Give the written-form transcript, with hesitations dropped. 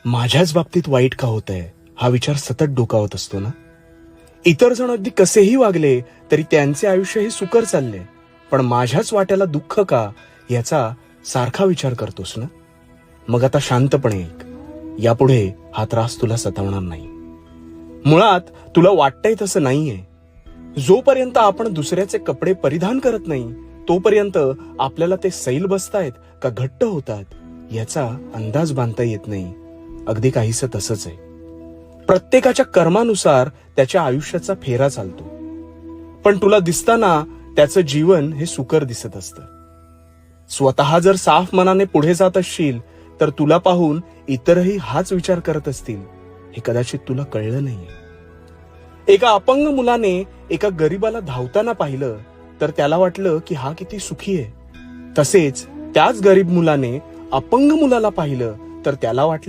माझ्याच बाबतीत वाईट का होतंय हा विचार सतत डोकावत असतो ना. इतर जण अगदी कसेही वागले तरी त्यांचे आयुष्य हे सुकर चालले, पण माझ्याच वाट्याला दुःख का याचा सारखा विचार करतोस ना. मग आता शांतपणे ऐक. यापुढे हा त्रास तुला सतावणार नाही. मुळात तुला वाटतंय तसं नाहीये. जोपर्यंत आपण दुसऱ्याचे कपडे परिधान करत नाही तोपर्यंत आपल्याला ते सैल बसतायत का घट्ट होतात याचा अंदाज बांधता येत नाही. अगदी काहीसं तसंच आहे. प्रत्येकाच्या कर्मानुसार त्याच्या आयुष्याचा फेरा चालतो, पण तुला दिसताना त्याचं जीवन हे सुकर दिसत असतं. स्वतः जर साफ मनाने पुढे जात असशील तर तुला पाहून इतरही हाच विचार करत असतील हे कदाचित तुला कळलं नाहीये. एका अपंग मुलाने एका गरीबाला धावताना पाहिलं तर त्याला वाटलं की हा किती सुखी आहे. तसेच त्याच गरीब मुलाने अपंग मुलाला पाहिलं तर त्याला वाटलं